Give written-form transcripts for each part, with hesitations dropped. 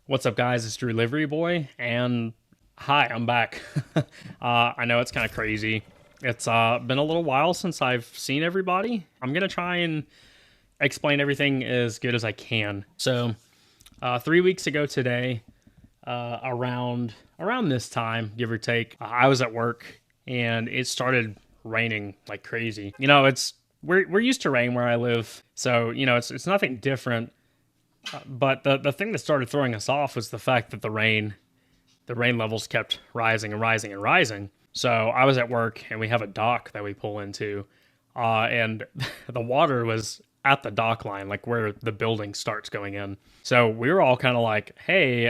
What's up, guys? It's Drewliveryboy, and hi, I'm back. I know it's kind of crazy. It's been a little while since I've seen everybody. I'm gonna try and explain everything as good as I can. So, 3 weeks ago today, around this time, give or take, I was at work and it started raining like crazy. You know, we're used to rain where I live, so you know it's nothing different. But the thing that started throwing us off was the fact that the rain levels kept rising and rising and rising. So I was at work and we have a dock that we pull into, and the water was at the dock line, like where the building starts going in. So we were all kind of like, hey,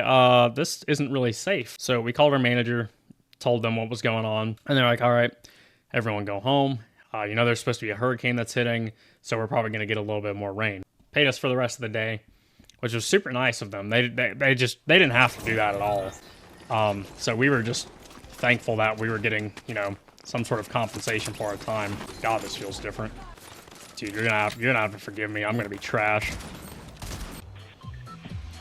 this isn't really safe. So we called our manager, told them what was going on, and they're like, all right, everyone go home. You know, there's supposed to be a hurricane that's hitting, so we're probably going to get a little bit more rain. Paid us for the rest of the day, which was super nice of them. They didn't have to do that at all. So we were just thankful that we were getting, you know, some sort of compensation for our time. God, this feels different. Dude, you're gonna have to forgive me. I'm gonna be trash.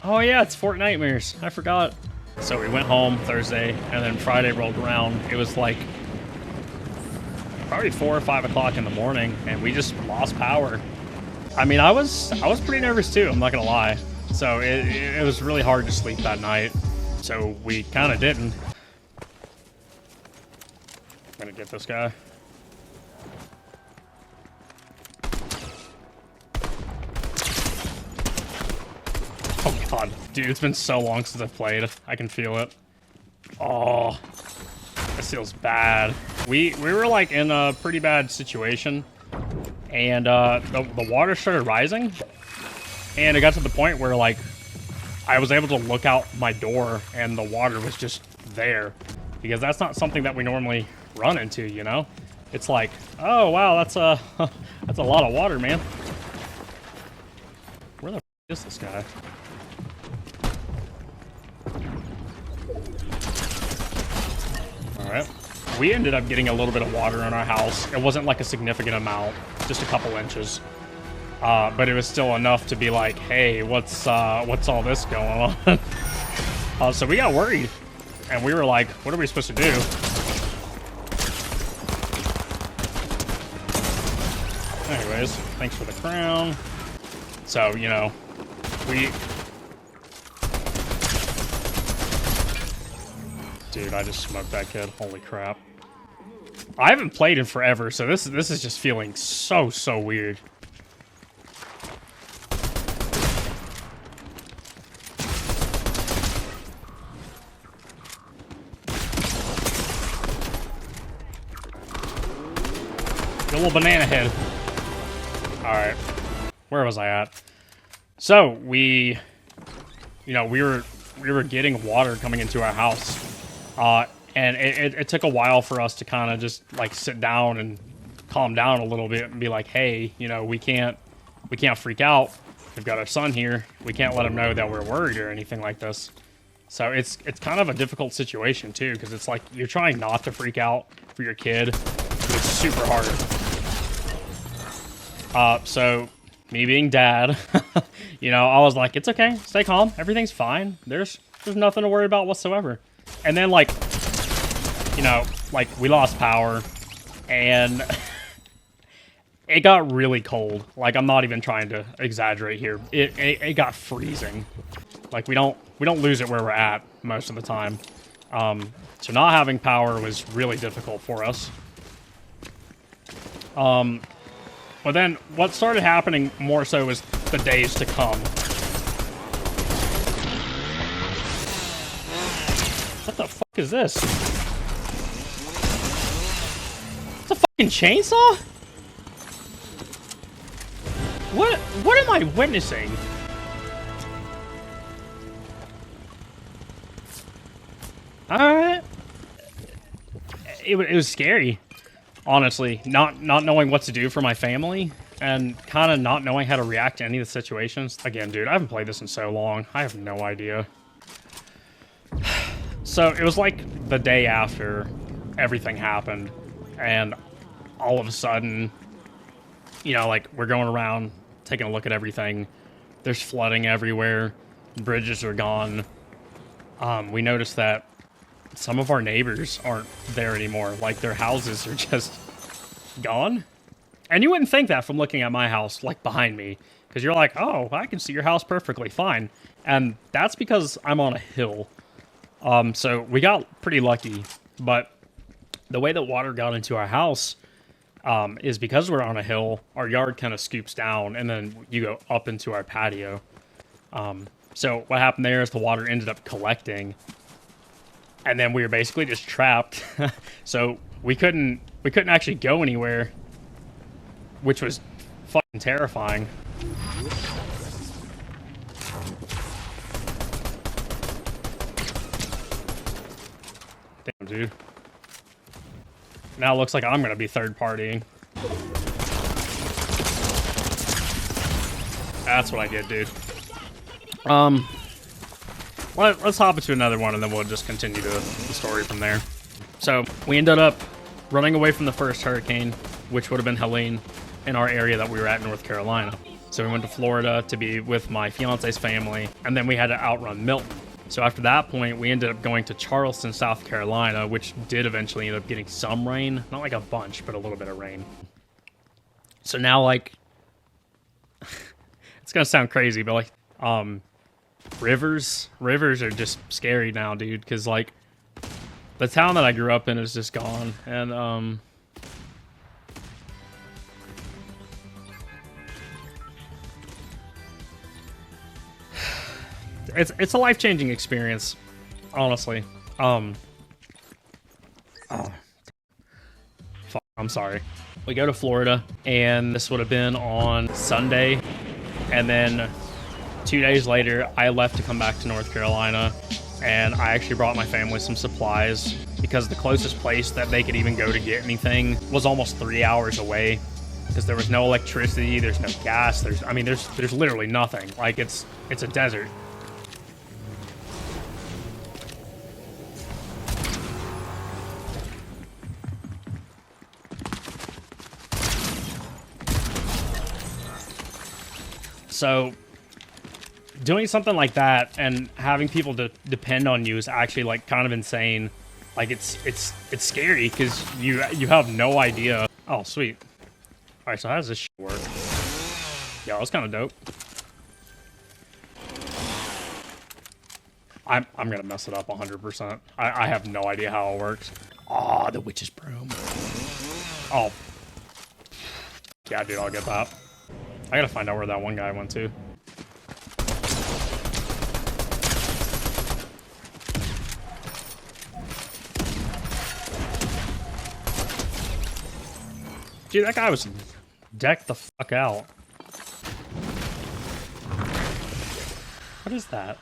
Oh yeah, it's Fortnite. I forgot. So we went home Thursday, and then Friday rolled around. It was like probably 4 or 5 o'clock in the morning, and we just lost power. I mean, I was pretty nervous too, I'm not gonna lie. So it was really hard to sleep that night. So we kind of didn't. I'm gonna get this guy. Oh god, dude, it's been so long since I've played. I can feel it. Oh, this feels bad. We were like in a pretty bad situation. And the water started rising, and it got to the point where like I was able to look out my door and the water was just there, because that's not something that we normally run into, you know. It's like, oh wow, that's a that's a lot of water, man. Where the f is this guy? All right. We ended up getting a little bit of water in our house. It wasn't like a significant amount, just a couple inches. But it was still enough to be like, hey, what's all this going on? So we got worried. And we were like, what are we supposed to do? Anyways, thanks for the crown. So, you know, Dude, I just smoked that kid. Holy crap. I haven't played in forever, so this is just feeling so weird. Get a little banana head. Alright. Where was I at? So, we were getting water coming into our house. And it took a while for us to kind of just like sit down and calm down a little bit and be like, hey, you know, we can't freak out. We've got our son here. We can't let him know that we're worried or anything like this. So it's kind of a difficult situation too, because it's like you're trying not to freak out for your kid, but it's super hard. So me being dad, you know, I was like, it's okay, stay calm, everything's fine. There's nothing to worry about whatsoever. And then, like, you know, like, we lost power, and it got really cold. Like, I'm not even trying to exaggerate here. It got freezing. Like, we don't lose it where we're at most of the time. So not having power was really difficult for us. But then what started happening more so was the days to come. What the fuck is this? It's a fucking chainsaw? What am I witnessing? Alright. It was scary, honestly. Not knowing what to do for my family, and kind of not knowing how to react to any of the situations. Again, dude, I haven't played this in so long. I have no idea. So it was like the day after everything happened, and all of a sudden, you know, like we're going around taking a look at everything. There's flooding everywhere. Bridges are gone. we noticed that some of our neighbors aren't there anymore. Like, their houses are just gone. And you wouldn't think that from looking at my house, like, behind me. Because you're like, oh, I can see your house perfectly fine. And that's because I'm on a hill. So we got pretty lucky. But the way that water got into our house is because we're on a hill, our yard kind of scoops down, and then you go up into our patio. So what happened there is the water ended up collecting, and then we were basically just trapped. So we couldn't actually go anywhere, which was fucking terrifying. Damn, dude. Now it looks like I'm gonna be third partying. That's what I get, dude. Let's hop into another one, and then we'll just continue the story from there. So we ended up running away from the first hurricane, which would have been Helene, in our area that we were at in North Carolina. So we went to Florida to be with my fiance's family, and then we had to outrun Milton. So after that point, we ended up going to Charleston, South Carolina, which did eventually end up getting some rain. Not like a bunch, but a little bit of rain. So now, like, it's gonna sound crazy, but like, rivers are just scary now, dude, because like the town that I grew up in is just gone, and it's a life-changing experience, honestly. Oh, fuck, I'm sorry. We go to Florida, and this would have been on Sunday, and then 2 days later, I left to come back to North Carolina, and I actually brought my family some supplies because the closest place that they could even go to get anything was almost 3 hours away, because there was no electricity, there's no gas, there's literally nothing. Like, it's a desert. So doing something like that and having people to depend on you is actually like kind of insane. Like, it's scary because you have no idea. Oh, sweet. All right, so how does this shit work? Yeah, that's kind of dope. I'm gonna mess it up 100%. I have no idea how it works. Oh, the witch's broom. Oh, yeah, dude, I'll get that. I gotta find out where that one guy went to. Dude, that guy was decked the fuck out. What is that?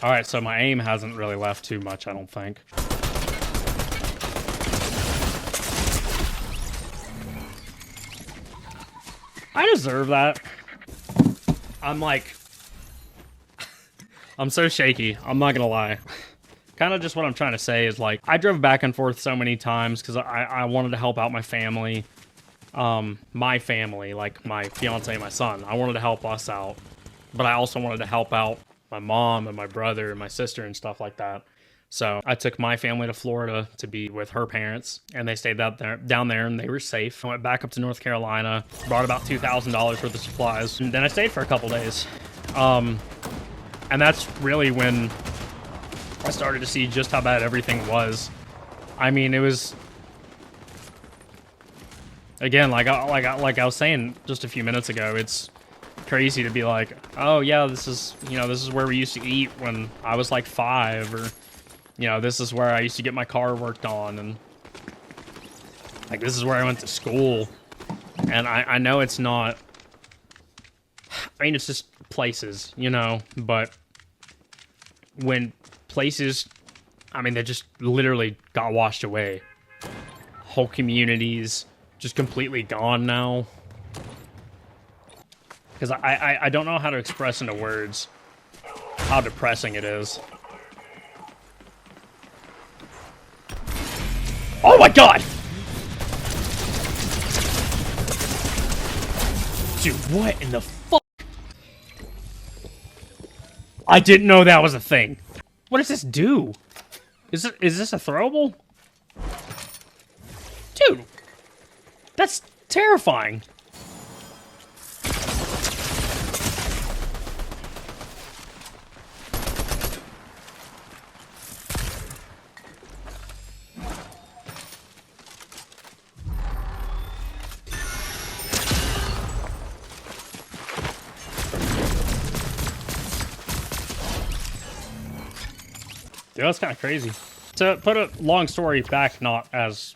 Alright, so my aim hasn't really left too much, I don't think. I deserve that. I'm like... I'm so shaky, I'm not gonna lie. Kind of just what I'm trying to say is, like, I drove back and forth so many times because I wanted to help out my family. My family, like my fiance and my son. I wanted to help us out. But I also wanted to help out my mom and my brother and my sister and stuff like that. So I took my family to Florida to be with her parents, and they stayed down there, and they were safe. I went back up to North Carolina, brought about $2,000 worth of supplies, and then I stayed for a couple days. And that's really when I started to see just how bad everything was. I mean, it was, again, like I was saying just a few minutes ago, it's crazy to be like, oh yeah, this is where we used to eat when I was like 5, or this is where I used to get my car worked on, and like this is where I went to school. And I know it's not, I mean, it's just places, but when places, I mean, they just literally got washed away. Whole communities just completely gone now. Because I don't know how to express into words how depressing it is. Oh my god! Dude, what in the fuck? I didn't know that was a thing. What does this do? Is this a throwable? Dude, that's terrifying. Dude, that's kind of crazy. To put a long story back, not as...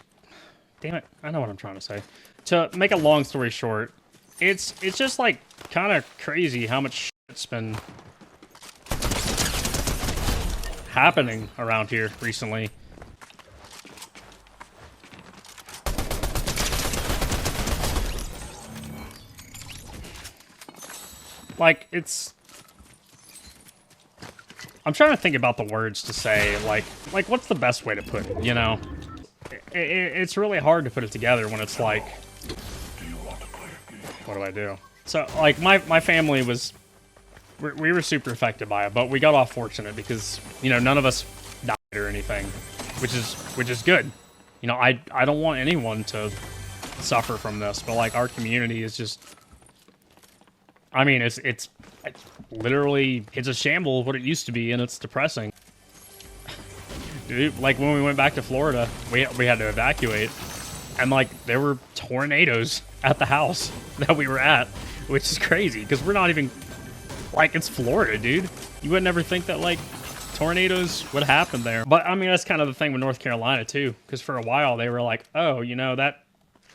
Damn it, I know what I'm trying to say. To make a long story short, it's just like kind of crazy how much shit's been happening around here recently. Like, it's... I'm trying to think about the words to say, like what's the best way to put it, you know? It's really hard to put it together when it's like... What do I do? So, like, my family was... We were super affected by it, but we got off fortunate because, you know, none of us died or anything, which is good. You know, I don't want anyone to suffer from this, but, like, our community is just... I mean, it's literally, it's a shamble of what it used to be, and it's depressing. Dude, like, when we went back to Florida, we had to evacuate, and, like, there were tornadoes at the house that we were at, which is crazy, because we're not even, like, it's Florida, dude. You would never think that, like, tornadoes would happen there. But, I mean, that's kind of the thing with North Carolina, too, because for a while, they were like, oh, you know, that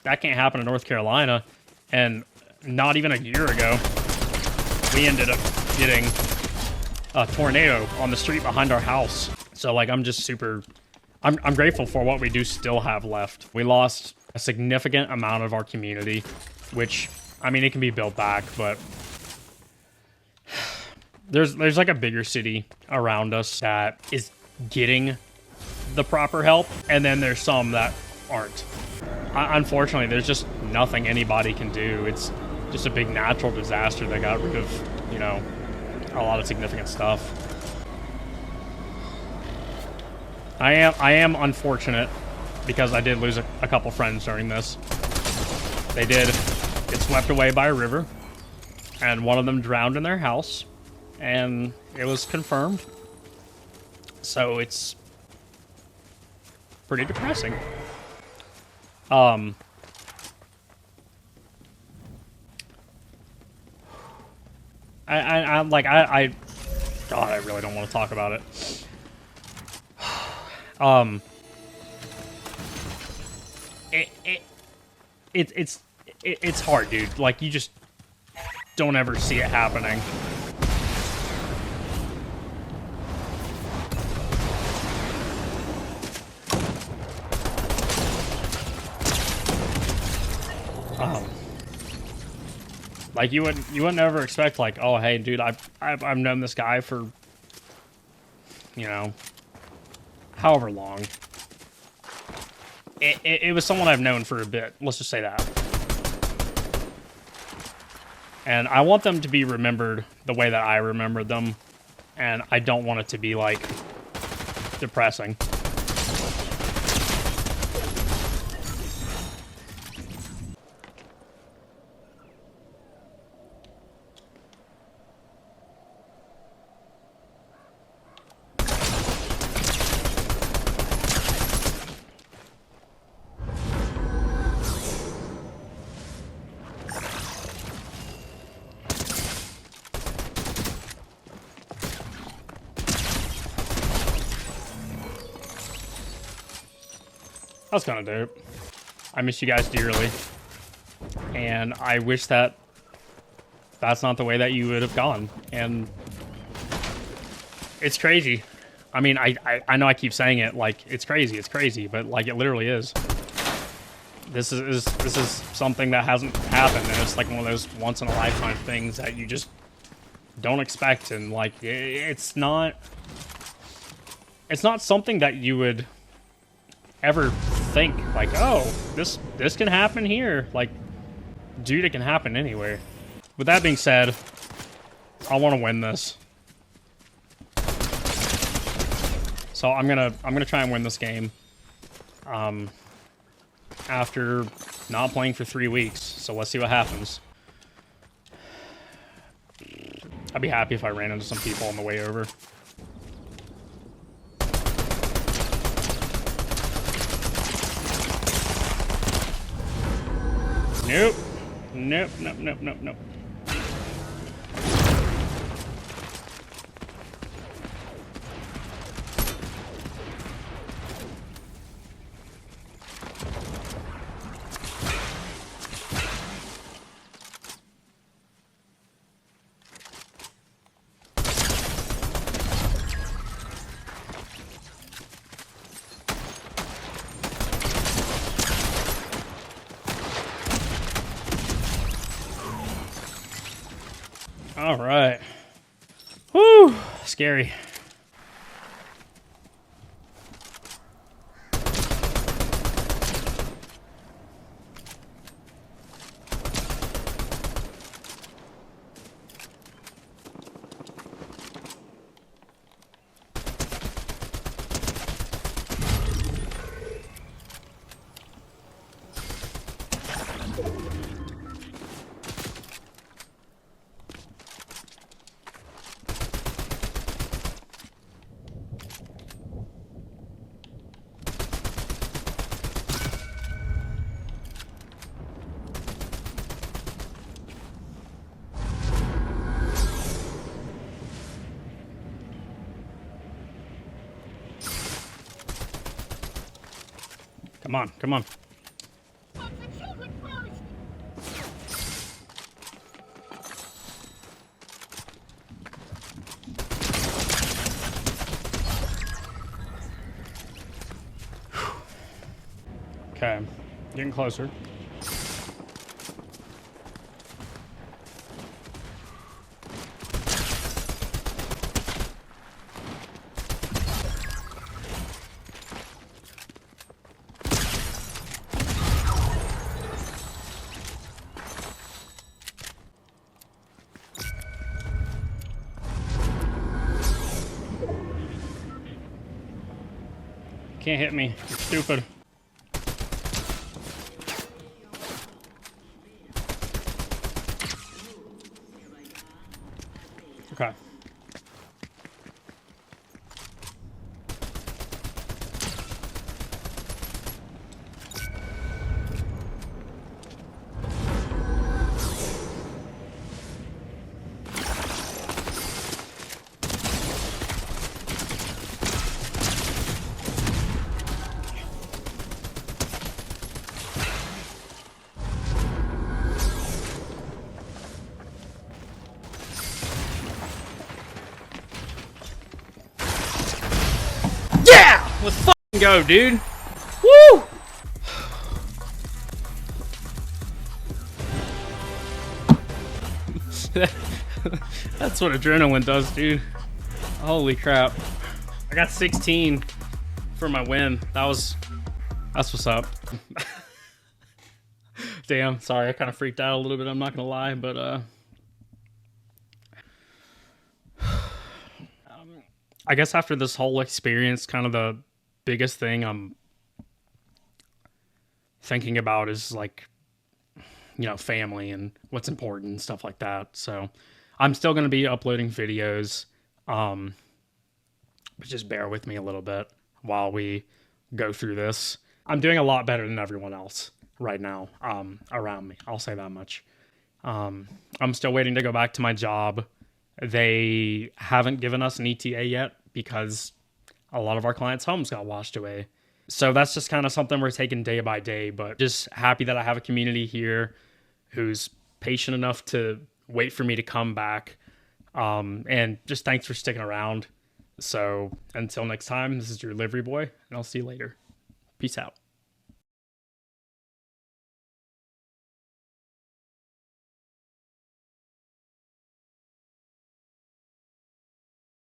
can't happen in North Carolina, and not even a year ago, we ended up getting a tornado on the street behind our house. So, like, I'm just super... I'm grateful for what we do still have left. We lost a significant amount of our community, which, I mean, it can be built back, but... There's like, a bigger city around us that is getting the proper help, and then there's some that aren't. Unfortunately, there's just nothing anybody can do. It's just a big natural disaster that got rid of, you know, a lot of significant stuff. I am unfortunate because I did lose a couple friends during this. They did get swept away by a river, and one of them drowned in their house, and it was confirmed. So it's pretty depressing. God, I really don't want to talk about it. It's hard, dude. Like, you just don't ever see it happening. Like, you wouldn't ever expect, like, oh, hey, dude, I've known this guy for, you know, however long. It was someone I've known for a bit. Let's just say that. And I want them to be remembered the way that I remembered them. And I don't want it to be, like, depressing. That's kind of dope. I miss you guys dearly. And I wish that that's not the way that you would have gone. And it's crazy. I mean, I know I keep saying it, like, it's crazy, but, like, it literally is. This is something that hasn't happened, and it's like one of those once-in-a-lifetime things that you just don't expect, and, like, it's not something that you would ever think, like, oh, this can happen here. Like, dude, it can happen anywhere. With that being said, I want to win this. So I'm gonna try and win this game. After not playing for 3 weeks, so let's see what happens. I'd be happy if I ran into some people on the way over. Nope. Nope, nope, nope, nope, nope. All right. Whew, scary. Come on, come on. Okay, getting closer. Can't hit me. You're stupid. Okay. Yeah! Let's fucking go, dude. Woo! That's what adrenaline does, dude. Holy crap. I got 16 for my win. That's what's up. Damn, sorry, I kind of freaked out a little bit, I'm not gonna lie, but I guess after this whole experience, kind of the biggest thing I'm thinking about is like, you know, family and what's important and stuff like that. So I'm still going to be uploading videos, but just bear with me a little bit while we go through this. I'm doing a lot better than everyone else right now around me. I'll say that much. I'm still waiting to go back to my job. They haven't given us an ETA yet because a lot of our clients' homes got washed away. So that's just kind of something we're taking day by day, but just happy that I have a community here who's patient enough to wait for me to come back. And just thanks for sticking around. So until next time, this is Drewliveryboy, and I'll see you later. Peace out.